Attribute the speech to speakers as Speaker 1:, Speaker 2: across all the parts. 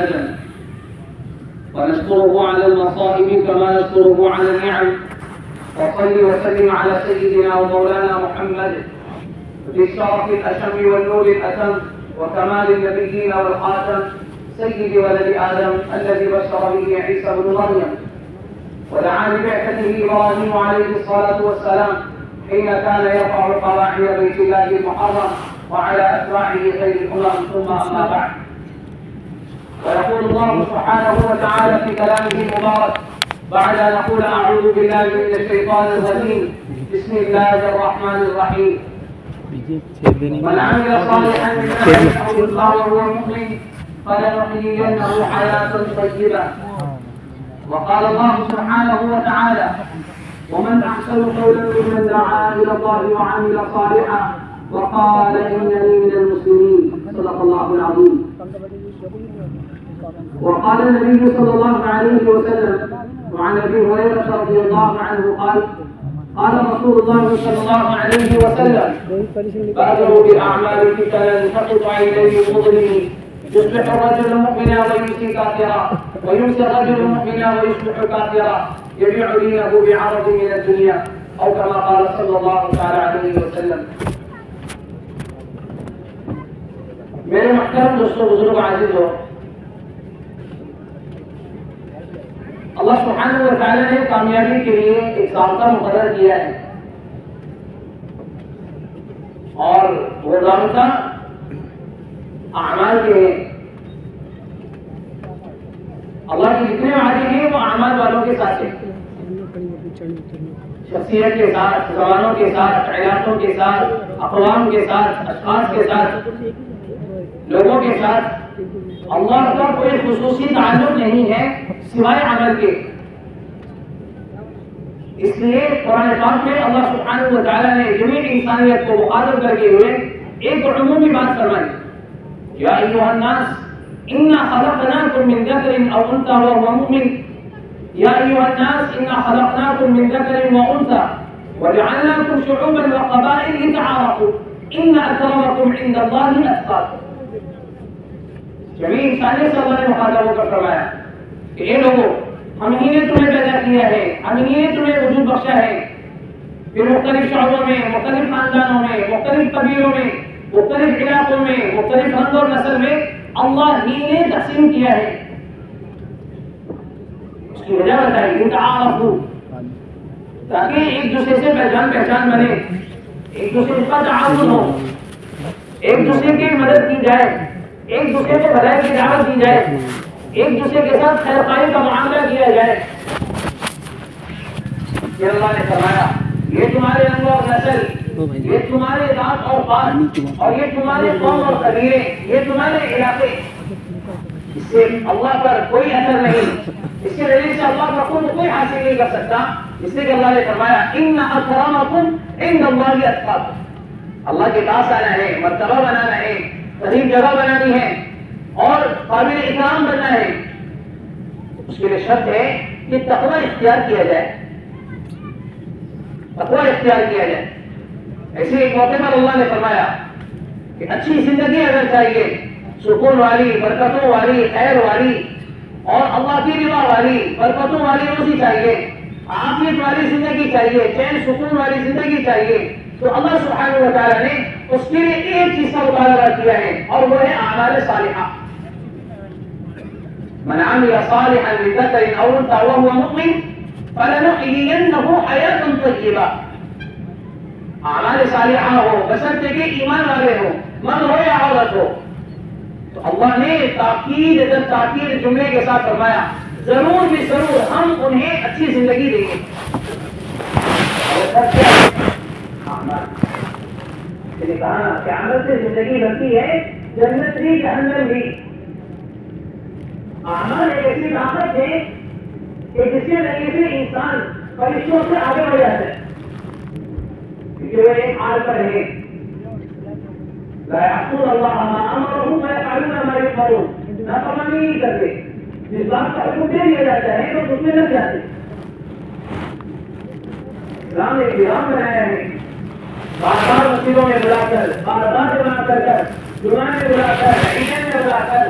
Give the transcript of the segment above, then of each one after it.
Speaker 1: محمدا ونشكره على المصائب كما نشكره على النعم. وصل وسلم على سيدنا ومولانا محمد ذي الشرف الأشم والنور الأتم وكمال النبيين والخاتم سيد ولد آدم الذي بشر به عيسى بن مريم ودعا ببعثته إبراهيم عليه الصلاة والسلام حين كان يرفع قواعد بيت الله المحرم وعلى أتباعه خير الأمم. ثم أما بعد، ويقول الله سبحانه وتعالى في كلامه المبارك بعد أن نقول أعوذ بالله من الشيطان الرجيم بسم الله الرحمن الرحيم: من عمل صالحا من ذكر أو أنثى وهو مؤمن فلنحيينه حياة طيبة. وقال الله سبحانه وتعالى: ومن أحسن قولا ممن دعا إلى الله وعمل صالحا وقال إنني من المسلمين. صدق الله العظيم. وقال النبي صلى الله عليه وسلم وعن أبي هريرة رضي الله عنه قال: قال رسول الله صلى الله عليه وسلم: بادروا بأعمال الفتن تقطع إليه المظلم، يصبح الرجل مؤمنا ويمسي كافرا، ويمسي الرجل مؤمنا ويصبح كافرا، يبيع دينه بعرض من الدنيا، أو كما قال صلى الله تعالى عليه وسلم. میرے محترم دوستوں، بزرگ، عزیزوں، اللہ سبحانہ و تعالی نے کامیابی کے لیے ایک ضابطہ مقرر کیا ہے، اور وہ ضابطہ اعمال کے ہیں. اللہ کے جتنے وعدے ہیں وہ اعمال والوں کے ساتھ ہیں، شخصیت کے ساتھ، زبانوں کے ساتھ، علاقوں کے ساتھ، اقوام کے ساتھ، اشخاص کے ساتھ، لوگوں کے ساتھ. اللہ کا کوئی خصوصی تعلق نہیں ہے سوائے عمل کے. اس لیے قرآن پاک میں اللہ سبحانہ و تعالیٰ نے جميع انسانیت کو مخاطب کر کے ہوئے ایک عمومی بات فرمائی: یا ایھا الناس انا خلقناکم من ذکر او انثى وهو مؤمن، یا ایھا الناس انا خلقناکم من ذکر وانثى وجعلناکم شعوبا وقبائل لتعارفوا ان اکرمکم عند اللہ اتقاکم. جميع انسانیت سے اللہ نے مخاطب ہو کر فرمایا کہ اے لوگوں، ہم ہی نے تمہیں پیدا کیا ہے، ہم ہی نے تمہیں وجود بخشا ہے. پھر مختلف شعبوں میں، مختلف خاندانوں میں، مختلف قبیلوں میں، مختلف علاقوں میں، مختلف رنگ اور نسل میں اللہ ہی نے تقسیم کیا ہے. اس کی وجہ بتائی: لتعارفوا، تاکہ ایک دوسرے سے پہچان بنے، ایک دوسرے کا تعاون ہو، ایک دوسرے کی مدد کی جائے، ایک دوسرے کو بھلائی کی دعوت دی جائے، ایک دوسرے کے ساتھ خیر خواہی کا معاملہ کیا جائے. یہ اللہ نے فرمایا: یہ تمہارے رنگ اور نسل، یہ تمہارے ذات اور قوم، اور یہ تمہارے قوم اور قبیلے، یہ تمہارے علاقے، اس سے اللہ پر کوئی اثر نہیں، اس کے ذریعے سے اللہ کا خود کوئی حاصل نہیں کر سکتا. اس لیے کہ اللہ نے فرمایا: ان اکرمکم عند اللہ اتقاکم. اللہ کے پاس آنا ہے، مرتبہ بنانا ہے، عظیم جگہ بنانی ہے اور قابل اکرام بننا ہے. اس کے لیے شرط ہے کہ تقوی اختیار کیا جائے، تقوی اختیار کیا جائے. ایسے ایک موقع پر اللہ نے فرمایا کہ اچھی زندگی اگر چاہیے، سکون والی، برکتوں والی، خیر والی اور اللہ کی رضا والی، برکتوں والی روزی چاہیے، عافیت والی زندگی چاہیے، چین سکون والی زندگی چاہیے، تو اللہ سبحانہ و تعالیٰ نے اس کے لیے ایک چیز کا مطالبہ کیا ہے، اور وہ ہے اعمال صالحہ. من عمل صالحا من ذکر او انثى وهو مؤمن فلنحيينه حیاة طیبہ. اعمال صالحہ ہو، بشرطے کہ ایمان والے ہو، مرد ہو یا عورت ہو. تو اللہ نے تاکید در تاکید جملے کے ساتھ فرمایا: ضرور بھی ضرور ہم انہیں اچھی زندگی دیں گے. کہا کہ عمل سے زندگی بنتی ہے، جنت بھی جہنم بھی. اعمال ایک ایسی طاقت ہے کہ جس کے ذریعے سے انسان فرشتوں سے آگے بڑھ جاتا ہے، کیونکہ وہ ایک حال پر ہے: لا يعصون الله ما امرهم ويفعلون ما يؤمرون. نافرمانی نہیں کرتے، جس بات کا حکم دے دیا جاتا ہے تو اس میں لگ جاتے. اسلام نے ایک نظام بنایا ہے، بار بار مسجدوں میں بلا کر، بار بار جمع کر کر، جمعہ میں بلا کر، عیدیں میں بلا کر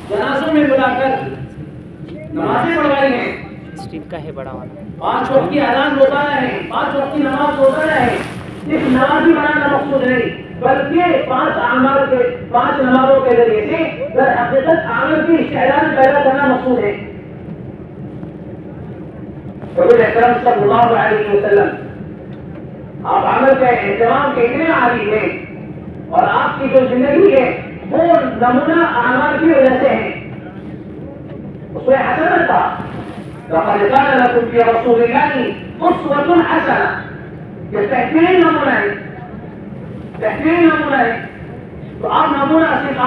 Speaker 1: جنازوں میں بلا کر نمازیں پڑھوائی ہیں،
Speaker 2: اسٹیپ کا ہے بڑا والا،
Speaker 1: 5 وقت کی اذان روزانہ ہے، 5 وقت کی نماز روزانہ ہے، صرف نمازی بنانا مقصود نہیں بلکہ 5 نمازوں کے ذریعے سے در حقیقت عمل کی استعداد پیدا کرنا مقصود ہے۔ حضور اکرم صلی اللہ علیہ وسلم آپ عمل کے اہتمام کے اتنے عادی ہیں اور آپ کی جو زندگی ہے وہ نمونہ اعمال کی وجہ سے ہے۔ اس میں حسنہ تھا، لقد كان لكم في رسول الله اسوة حسنة، یہ بہترین نمونہ ہے، بہترین نمونہ ہے۔ تو آپ نمونہ صرف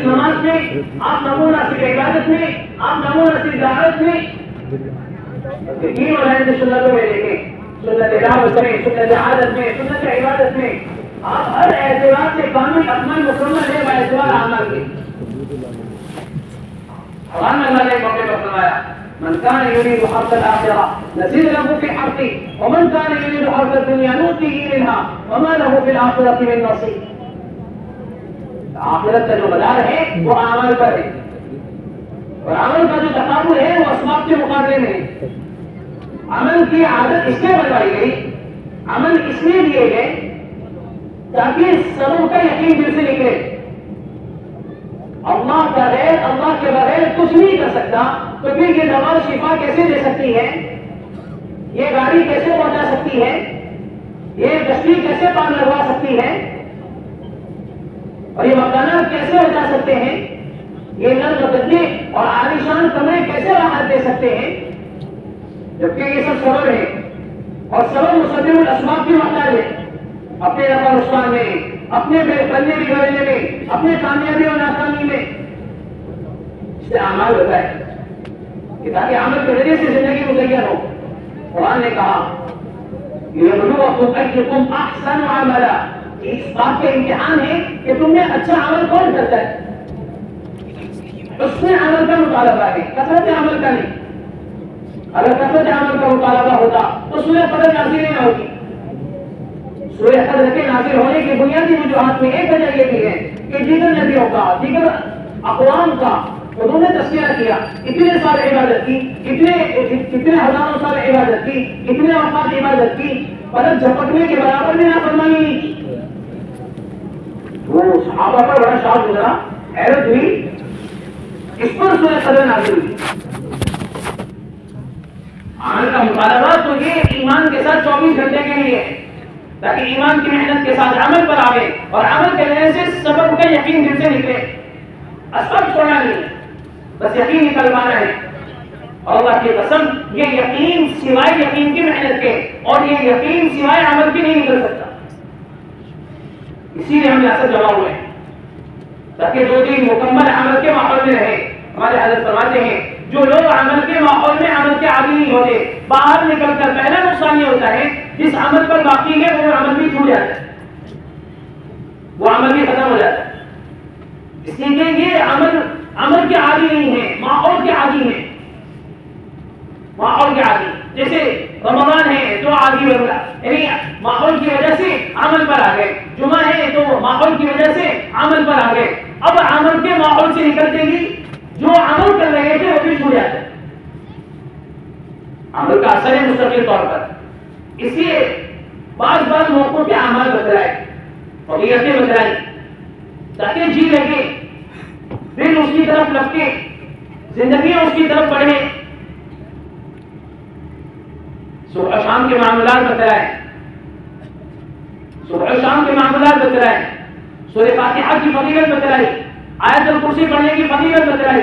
Speaker 1: نماز میں، آپ نمونہ صرف عبادت میں، آپ نمونہ صرف دعوت میں، تین اور سنتوں میں دیکھیں، سنت دعوت میں، سنت عادت میں، سنت عبادت میں، آپ ہر اعتبار سے کامل اکمل مکمل ہے باعتبار اعمال کے۔ قرآن میں اللہ نے ایک موقع پر فرمایا من كان يريد حرث الآخرة نزيد له في حرثه ومن كان يريد حرث الدنيا نؤتيه منها وما له في الآخرة من نصيب۔ آخرت کا جو مدار ہے وہ اعمال پر ہے، اور عمل کا جو تقابل ہے وہ اسباب کے مقابلے میں ہے۔ عمل کی عادت اس لیے بنوائی گئی، عمل اس لیے دیے گئے تاکہ سبب کا یقین دل سے نکلے۔ اللہ کا غیر، اللہ کے بغیر کچھ نہیں کر سکتا، تو پھر یہ دوا شفا کیسے دے سکتی ہے، یہ گاڑی کیسے پہنچا سکتی ہے، یہ کشتی کیسے پار لگوا سکتی ہے، اور یہ مکانات کیسے بچا سکتے ہیں، یہ نرم گدے اور عالیشان کمرے کیسے راحت دے سکتے ہیں، جبکہ یہ سب سبب ہے، اور سبب مسبب الاسباب کی محتاج ہے۔ اپنے نفع نقصان میں، اپنے بننے بگڑنے میں، اپنے کامیابی اور ناکامی میں، اس سے اعمال بتائے کہ تاکہ عمل کے ذریعے سے زندگی مزین ہو۔ قرآن نے کہا لِيَبْلُوَكُمْ أَيُّكُمْ أَحْسَنُ عَمَلًا، اس بات کا امتحان ہے کہ تم میں اچھا عمل کون کرتا ہے۔ اس میں عمل کا مطالبہ ہے، کثرت عمل کا نہیں۔ اگر کثرت عمل کا مطالبہ ہوتا تو سورہ قدر نازل نہ ہوتی۔ سورہ قدر کے نازل ہونے کی بنیادی وجوہات میں ایک وجہ یہ بھی ہے کہ دیگر نبیوں کا، دیگر اقوام کا انہوں نے تذکرہ کیا، اتنے سال عبادت کی، اتنے ہزاروں سال عبادت کی، اتنے اوقات عبادت کی، پلک جھپکنے کے برابر بھی نافرمانی نہیں کی۔ وہ صحابہ پر بڑا شوق گزرا، حیرت ہوئی، اس پر سورہ قدر نازل ہوئی۔ عمل کا مطالبہ تو یہ ایمان کے ساتھ 24 گھنٹے کے لیے ہے، تاکہ ایمان کی محنت کے ساتھ عمل پر آئے اور عمل کرنے سے سبب کا یقین دل سے نکلے۔ اسباب چھوڑنا نہیں، بس یقین نکلوانا ہے۔ اور اللہ کی قسم یہ یقین سوائے یقین کی محنت کے، اور یہ یقین سوائے عمل کی نہیں نکل سکتا۔ اسی لیے ہم یہاں سے جمع ہوئے ہیں تاکہ 2 دن مکمل عمل کے ماحول میں رہے۔ ہمارے حضرت فرماتے ہیں جو لوگ عمل کے ماحول میں عمل کے عادی نہیں ہوتے، باہر نکل کر پہلا نقصان یہ ہوتا ہے جس عمل پر باقی ہے وہ عمل بھی چھوٹ جاتا ہے، وہ عمل بھی ختم ہو جاتا ہے۔ اس لیے کہ یہ عمل کے عادی نہیں ہے، ماحول کے عادی ہیں، ماحول کے عادی۔ جیسے رمضان ہے تو عادی بن گیا، یعنی ماحول کی وجہ سے عمل پر آ گئے، جمعہ ہے تو ماحول کی وجہ سے عمل پر آ گئے۔ اب عمل کے ماحول سے نکلتے ہی جو عمل کر رہے تھے وہ بھی چھوٹ جاتے ہیں، عمل کا اثر ہے مستقل طور پر۔ اس لیے بعض موقعوں کے اعمال بتلائے، فضیلتیں بتلائی تاکہ جی لگے، دل اس کی طرف لپکے، زندگی اس کی طرف بڑھے۔ صبح شام کے معاملات بتلائے، صبح شام کے معاملات بتلائے، سورہ فاتحہ کی فضیلت بتلائی، آیت الکرسی پڑھنے کی فضیلت بتلائی،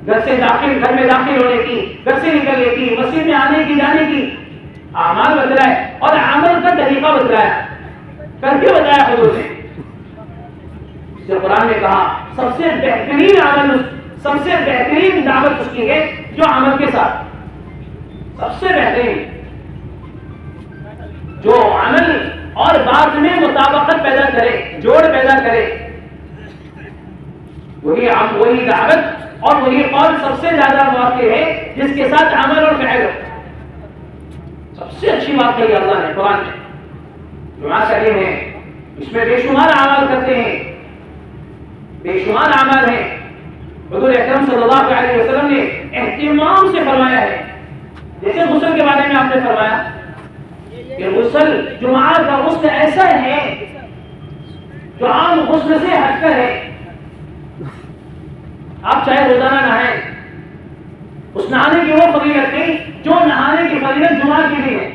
Speaker 1: گھر میں داخل ہونے کی، گھر سے نکلنے کی، مسجد میں آنے کی جانے کی اعمال بتلائے، اور عمل کا طریقہ بتلایا، کر کے بتایا حضور نے۔ جو قرآن نے کہا سب سے بہترین عمل، سب سے بہترین دعوت اس کی ہے جو عمل کے ساتھ، سب سے بہترین جو عمل اور بات میں مطابقت پیدا کرے، جوڑ پیدا کرے، وہی دعوت اور وہی قول سب سے زیادہ واقع ہے جس کے ساتھ عمل اور فعل ہو۔ سب سے اچھی بات کہی اللہ نے قرآن میں، جمعہ کریم ہے، اس میں بے شمار اعمال کرتے ہیں، بے شمار اعمال ہیں، حضور اکرم صلی اللہ علیہ وسلم نے اہتمام سے فرمایا ہے. جیسے غسل کے بارے میں آپ نے فرمایا کہ غسل جمعہ کا غسل ایسا ہے جو عام غسل سے ہٹ کر ہے. آپ چاہے روزانہ نہائیں، اس نہانے کی وہ فضیلت نہیں جو نہانے کی فضیلت جمعہ کی بھی ہے،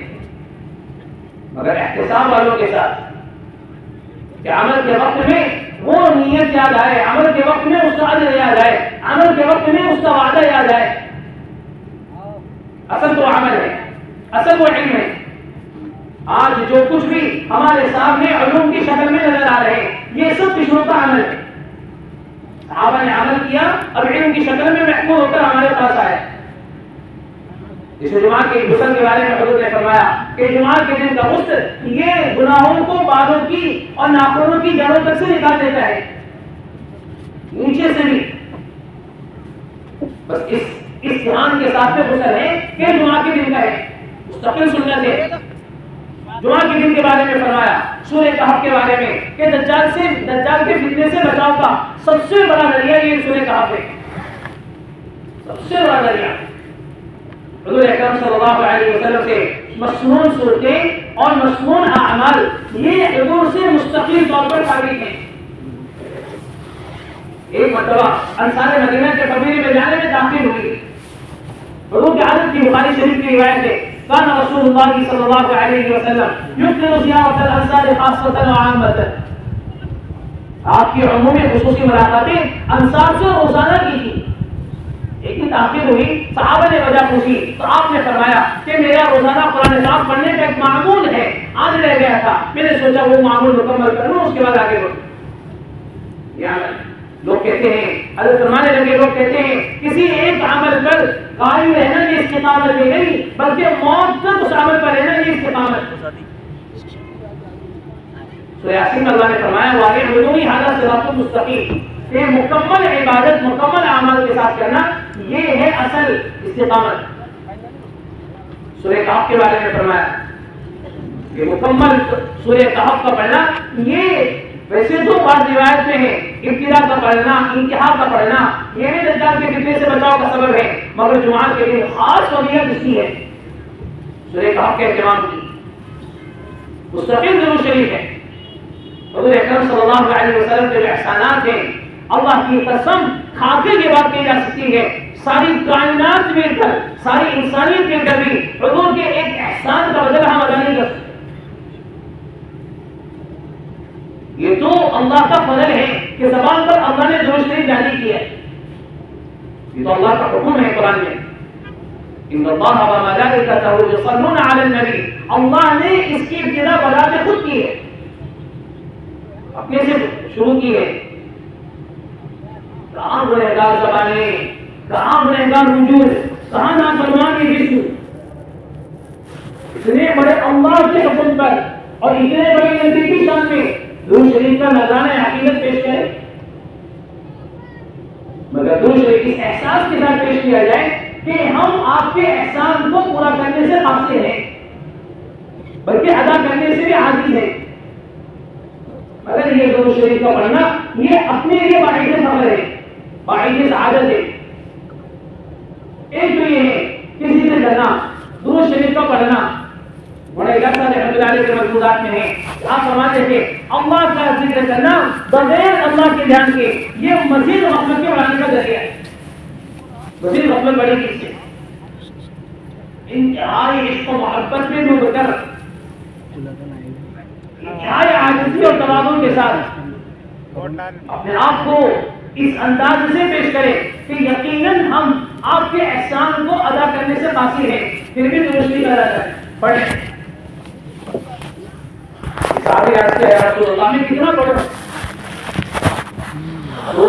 Speaker 1: مگر احتساب والوں کے ساتھ کہ عمل کے وقت میں وہ نیت یاد آئے، عمل کے وقت میں اس کا اجر یاد آئے، عمل کے وقت میں اس کا وعدہ یاد آئے. اصل تو عمل ہے، اصل وہ علم ہے. آج جو کچھ بھی ہمارے سامنے علوم کی شکل میں نظر آ رہے ہیں یہ سب پچھلوں کا عمل ہے. صحابہ نے عمل کیا، اب علم کی شکل میں محفوظ ہو کر ہمارے پاس آئے. جسے جمعہ کے غسل کے بارے میں حضور نے فرمایا کہ جمعہ کے دن کا غسل یہ گناہوں کو بالوں کی اور ناخنوں کی جڑوں تک سے نکال دیتا ہے، نیچے سے بھی. بس اس دھیان کے ساتھ میں غسل ہے کہ جمعہ کے دن کا ہے، مستقل سنت ہے. جمعہ کے دن کے بارے میں فرمایا سورہ کہف کے بارے میں کہ دجال کے فتنے سے بچاؤ کا سب سے بڑا ذریعہ یہ سورہ کہف ہے، سب سے بڑا ذریعہ. حضور اکرم صلی اللہ علیہ وسلم سے مسنون صورتیں اور مسنون اعمال یہ حضور سے مستقل طور پر ثابت ہیں. ایک مرتبہ انصار مدینہ کے قبیلے میں جانے میں داخل ہوئی. حضور کی عادت کی بخاری شریف کی روایت ہے كان رسول الله صلى الله عليه وسلم يكثر زيارة الأنصار خاصة وعامة. آپ کی عمومی خصوصی ملاقاتیں انصار سے روزانہ کی تھی. ایک دن تاخیر ہوئی، صحابہ نے وجہ پوچھی تو آپ نے فرمایا کہ میرا روزانہ قرآن پاک پڑھنے کا ایک معمول ہے، آج رہ گیا تھا، میں نے سوچا وہ معمول مکمل کر لوں اس کے بعد آگے بڑھوں. لوگ کہتے ہیں، حضرت فرمانے لگے لوگ کہتے ہیں کسی ایک عمل پر قائم رہنا یہ استقامت نہیں بلکہ موت تک اس عمل پر رہنا یہ استقامت. سورہ یاسین میں اللہ نے فرمایا وَعَلَيْهِ هَذَا صِرَاطٌ مُسْتَقِيمٌ، کہ مکمل عبادت مکمل اعمال کے ساتھ کرنا یہ ہے اصل استقامت. سورہ کہف کے بارے میں فرمایا کہ مکمل سورہ کہف کا پڑھنا یہ ویسے تو بعض روایت میں ہے ابتدا کا پڑھنا، انتہا کا پڑھنا یہ بھی دجال کے فتنے سے بچاؤ کا سبب ہے، مگر جمعہ کے دن خاص فضیلت اس کی ہے. سورہ کہف کے اہتمام کی مستقل درود شریف ہے. حضور اکرم صلی اللہ علیہ وسلم کے جو احسانات ہیں اللہ کی قسم کھاتے کے بعد کی جا سکتی ہے. ساری کائنات مل کر، ساری انسانیت مل کر بھی حضور کے ایک احسان کا بدلہ ہم ادا نہیں کر سکتے. یہ تو اللہ کا فضل ہے کہ زبان پر اللہ نے درود شریف جاری کیا ہے. یہ تو اللہ کا حکم ہے قرآن میں ان اللہ وملائکتہ یصلون علی النبی. اللہ نے اس کی ابتدا بذات خود کی ہے، اپنے سے شروع کی ہے. کہاں گنہگار زبانیں، کہاں گنہگار وجود، کہاں نافرمان جسم. اتنے بڑے اللہ کے حکم پر اور اتنے بڑے نبی کی شان میں درود شریف کا نذرانہ عقیدت پیش کرے، مگر درود شریف اس احساس کے ساتھ پیش کیا جائے کہ ہم آپ کے احسان کو پورا کرنے سے قاصر ہیں بلکہ ادا کرنے سے بھی عاجز ہیں. مگر یہ درود شریف کا پڑھنا یہ اپنے لیے باعث فخر ہے، باعث سعادت ہے. ایک تو یہ ہے کسی سے ڈرنا، درود شریف کا پڑھنا بڑے رحمۃ اللہ علیہ کے ملفوظات میں ہے. آپ فرماتے تھے اللہ کا ذکر کرنا بغیر اللہ کے دھیان کے یہ مزید غفلت کے بڑھانے کا ذریعہ ہے. مزید غفلت بڑھے گی اس سے. انتہائی عشق و محبت میں ڈوب کر انتہائی عاجزی اور تواضع کے ساتھ اپنے آپ کو اس انداز سے پیش کرے کہ یقیناً ہم آپ کے احسان کو ادا کرنے سے قاصر ہیں، پھر بھی درستی ادا کریں. پڑھیں رسول اللہ میں کتنا پڑھا تو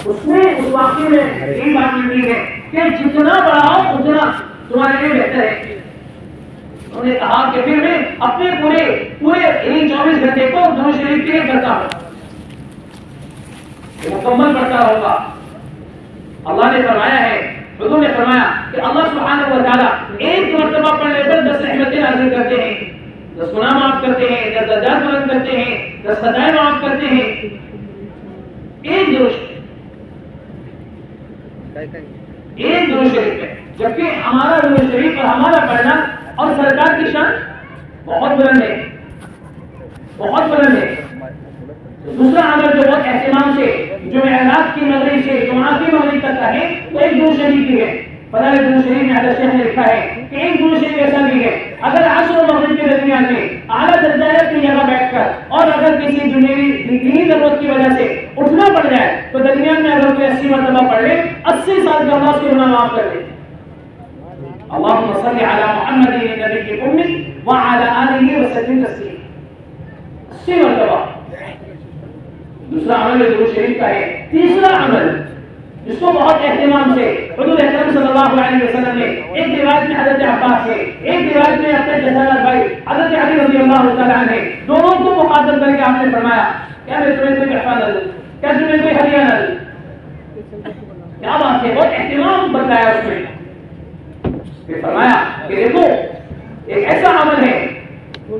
Speaker 1: اس میں اس واقعے میں یہی بات ملتی ہے کہ جتنا پڑھاؤ اتنا تمہارے لیے بہتر ہے. انہوں نے کہا کہ پھر میں اپنے پورے 24 گھنٹے کو درود شریف کے لیے کرتا ہوں، مکمل پڑھتا ہوگا. اللہ نے فرمایا ہے، حضور نے فرمایا کہ اللہ سبحانہ و تعالی ایک مرتبہ پڑھنے پر 10 رحمتیں نازل کرتے ہیں، 10 گناہ معاف کرتے ہیں، 10 درجات بلند کرتے ہیں، 10 خطائیں معاف کرتے ہیں. ایک درود ایک درود شریف ہے، جبکہ ہمارا درود شریف اور ہمارا پڑھنا اور سرکار کی شان بہت بلند ہے، بہت بلند ہے۔ دوسرا عمل جو بہت اہتمام سے جو معراج کی مغرب سے جمعہ کی مغرب تک کا ہے وہ ایک درود شریف کی ہے۔ فضائل درود شریف میں حضرت شیخ نے لکھا ہے کہ ایک درود شریف ایسا بھی ہے اگر عصر و مغرب کے درمیان میں اعلیٰ درجہ کی جگہ بیٹھ کر اور اگر کسی دنیوی دینی ضرورت کی وجہ سے اٹھنا پڑ جائے تو درمیان میں اگر کوئی 80 مرتبہ پڑھ لے 80 سال کا اللہ اس کے گناہ معاف کر دے۔ اللهم صل على محمد النبي الأمي وعلى آله وسلم تسليما، 80 مرتبہ۔ دوسرا عمل درود شریف کا ہے۔ تیسرا عمل جس کو بہت اہتمام سے حضور اکرم صلی اللہ علیہ وسلم نے ایک روایت میں حضرت عباس سے، ایک روایت میں اپنے جسالت بھائی حضرت علی رضی اللہ تعالیٰ عنہ دونوں کو مخاطب کر کے آپ نے فرمایا کیا میں تمہیں کوئی تحفہ نہ دوں، کیا تمہیں کوئی ہدیہ نہ دوں؟ کیا بات ہے، بہت اہتمام بتایا اس میں۔ پھر فرمایا کہ دیکھو ایک ایسا عمل ہے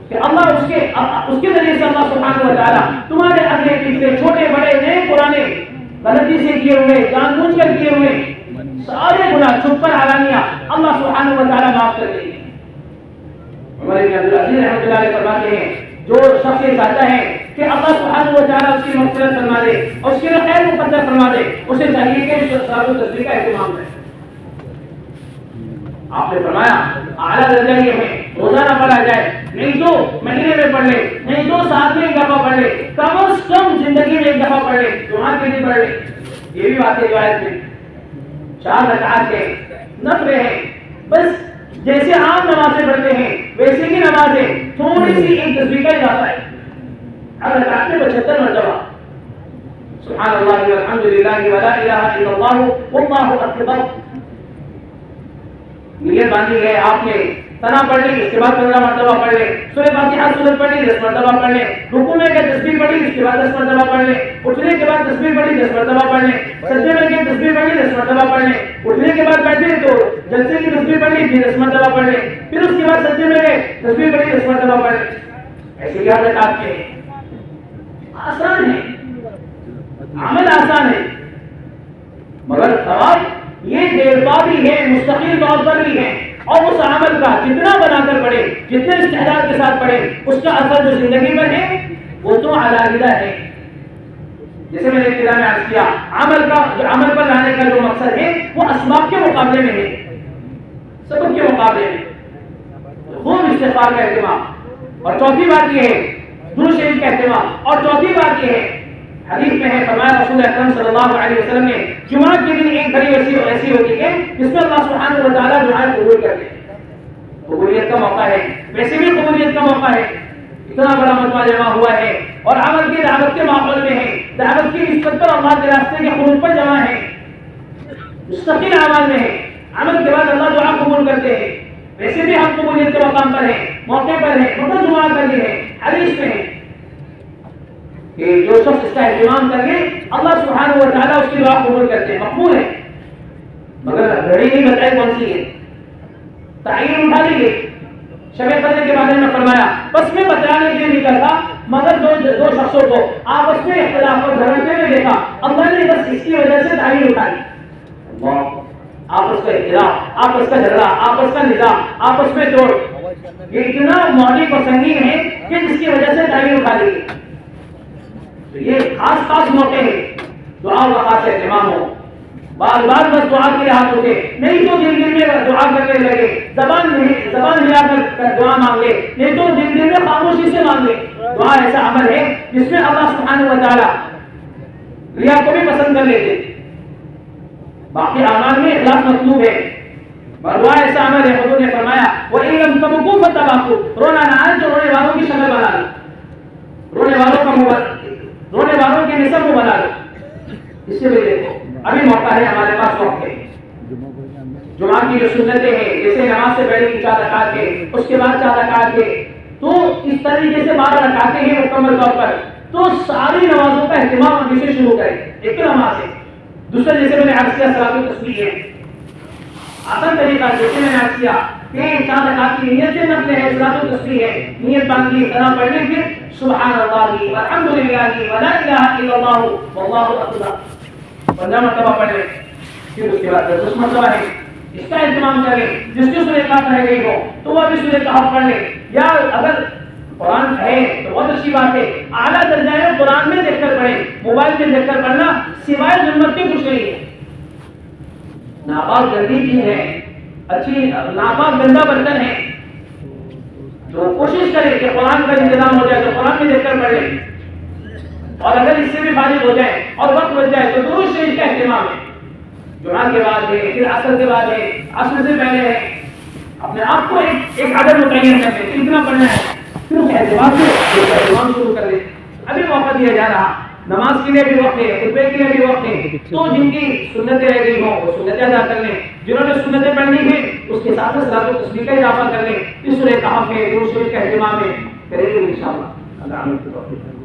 Speaker 1: کہ اللہ اس کے ذریعے سے اللہ سبحانہ و تعالیٰ تمہارے اگلے پیچھے چھوٹے بڑے نئے پرانے غلطی سے کیے ہوئے جان بوجھ کر کیے ہوئے سارے گناہ چھپ کر علانیہ اللہ سبحانہ و تعالیٰ معاف کر دیں گے۔ عمر بن عبدالعزیز رحمۃ اللہ علیہ فرماتے ہیں جو شخص یہ چاہتا ہے کہ اللہ سبحانہ و تعالیٰ اس کی مغفرت فرما دے اور اس کے لیے خیر مقدر فرما دے اسے چاہیے کہ صلاۃ التسبیح کا اہتمام کرے۔ آپ نے فرمایا اعلیٰ درجہ یہ ہے روزانہ پڑھا جائے، نہیں تو مہینے میں پڑھ لے، نہیں تو سال میں ایک دفعہ پڑھ لے، کم از کم زندگی میں ایک دفعہ پڑھ لے، جمعہ کے دن پڑھ لے۔ یہ بھی بات ہے روایت میں 4 رکعات کے نفل ہے، بس جیسے عام نمازیں پڑھتے ہیں ویسے ہی نمازیں، تھوڑی سی ایک تسبیح کا اضافہ ہے۔ ہر رکعت میں 75 مرتبہ سبحان اللہ والحمد للہ ولا الہ الا اللہ واللہ اکبر۔ نیت باندھی ہے آپ نے، تنا پڑھ لی، اس کے بعد 15 مرتبہ پڑھ لے، سورہ فاتحہ سورت پڑھ لی 10 مرتبہ پڑھ لے، رکوع میں گئے تسبیح پڑھی اس کے بعد 10 مرتبہ پڑھ لے، اٹھنے کے بعد تسبیح پڑھی 10 مرتبہ پڑھ لے، سجدے میں گئے تسبیح پڑھی 10 مرتبہ پڑھ لے، اٹھنے کے بعد بیٹھے تو جلسے کی تسبیح پڑھی پھر 10 مرتبہ پڑھ لے، پھر اس کے بعد سجدے میں گئے تسبیح پڑھی 10 مرتبہ پڑھ لے۔ ایسے یاد رکھ آپ کے آسان ہے، عمل آسان ہے، مگر ثواب یہ دیر پا بھی ہے، مستقل طور پر بھی ہے، اور اس عمل کا جتنا بنا کر پڑھے، جتنے استعداد کے ساتھ پڑھے، اس کا اثر جو زندگی پر ہے وہ تو علیحدہ ہے۔ جیسے میں نے ابتدا میں عرض کیا عمل پر لانے کا جو مقصد ہے وہ اسباب کے مقابلے میں ہے، سبب کے مقابلے میں خوب استغفار کا اہتمام، اور چوتھی بات یہ ہے درود شریف کا اہتمام، اور چوتھی بات یہ ہے حدیث میں ہے فرمایا رسول اکرم صلی اللہ علیہ وسلم نے جمعہ کے دن ایک گھڑی ایسی ہوتی ہے جس میں اللہ سبحانہ و تعالیٰ دعائیں قبول کرتے ہیں، قبولیت کا موقع ہے، ویسے بھی قبولیت کا موقع ہے، اتنا بڑا مجمع جمع ہوا ہے اور عمل کی دعوت کے ماحول میں ہے، دعوت کی نسبت پر اللہ کے راستے کے خروج پر جمع ہے، مستقل اعمال میں ہے، عمل کے بعد اللہ دعا قبول کرتے ہیں، ویسے بھی ہم قبولیت کے مقام پر ہیں، موقع پر ہیں، مگر جمعہ کا دن ہے، حدیث میں ہے کہ جو شخص اس کا اہتمام کر لے اللہ سبحانہ و تعالیٰ اس کی دعا قبول کرتے ہیں، مقبول ہے، مگر گھڑی نہیں بتائی کون سی ہے، تعین اٹھا لیجیے۔ شب قدر کے بارے میں فرمایا بس میں بتانے کے لیے نکلا تھا مگر دو شخصوں کو آپس میں اختلاف اور جھگڑتے ہوئے دیکھا، اللہ نے بس اس کی وجہ سے تعین اٹھا لی، آپس کا اختلاف، آپس کا جھگڑا، آپس کا نظام، آپس میں توڑ، یہ اتنا مہلک اور سنگین ہے کہ جس کی وجہ سے تعین اٹھا لی۔ تو یہ خاص موقع ہے دعا کا خاص اہتمام ہو، بار بار بس دعا کے ہاتھ اٹھے، نہیں تو دل میں دعا کرنے لگے، زبان ہلا کر دعا مانگ لے، نہیں تو دل میں خاموشی سے مانگ لے۔ دعا ایسا عمل ہے جس میں اللہ سبحانہ و تعالیٰ ریا کو بھی پسند کر لیتے، باقی اعمال میں اخلاص مطلوب ہے، دعا ایسا عمل ہے حضور نے فرمایا وَإِن لَمْ تَبْكُوا فَتَبَاكُوا، رونا نہ آئے تو رونے والوں کی شکل بنا لو، رونے والوں کے نسب کو بنا لو۔ اس سے بھی دیکھو ابھی موقع ہے، ہمارے پاس وقت ہے، جمعہ کی جو سنتیں ہیں جیسے نماز سے پہلے کی 4 رکعت ہے، اس کے بعد 4 رکعت ہے، تو اس طریقے سے 12 رکعتیں ہیں مکمل طور پر، تو ساری نمازوں کا اہتمام ابھی سے شروع کریں۔ ایک تو نماز ہے، دوسرا جیسے میں نے عرض کیا صلاۃ التسبیح ہے، آسان طریقہ جیسے میں نے عرض کیا کہ 4 رکعت کی نیت سے نفل ہے، صلاۃ التسبیح ہے، نیت باندھی کلام پڑھنے پھر سبحان اللہ والحمد للہ ولا الہ الا اللہ واللہ اکبر 15 مرتبہ پڑھ لیں، پھر اس کے بعد 10 مرتبہ ہے اس کا اہتمام کریں. جس کی سورہ کہف رہ گئی ہو تو وہ بھی سورہ کہف پڑھ لے. یا اگر قرآن ہے تو بہت اچھی بات ہے, اعلیٰ درجہ ہے قرآن میں دیکھ کر پڑھیں. موبائل میں دیکھ کر پڑھنا سوائے ظلمت کے کچھ نہیں ہے. ناپاک گندی چیز ہے, اچھی ناپاک گندا برتن ہے. جو کوشش کرے کہ قرآن کا انتظام ہو جائے تو قرآن میں دیکھ کر پڑھ لیں, اور اگر اس سے بھی فارغ ہو جائے اور وقت بچ جائے تو درود شریف کا اہتمام ہے. جمعہ کے بعد ہے, پھر عصر کے بعد ہے, عصر سے پہلے ہے. اپنے آپ کو ایک عدد متعین کر لیں, اتنا پڑھنا ہے, پھر اس اہتمام سے اہتمام شروع کر لیں. ابھی موقع دیا جا رہا, نماز کے لیے بھی وقت ہے, خطبے کے لیے بھی وقت ہے, تو جن کی سنتیں رہ گئی ہوں وہ سنتیں ادا کر لیں. جنہوں نے سنتیں پڑھنی ہیں اس کے ساتھ صلاۃ و تسبیح کا اضافہ کر لیں. اس سورہ کہف ہے, درود شریف کا اہتمام ہے, کریں گے انشاءاللہ. اللہ علیہ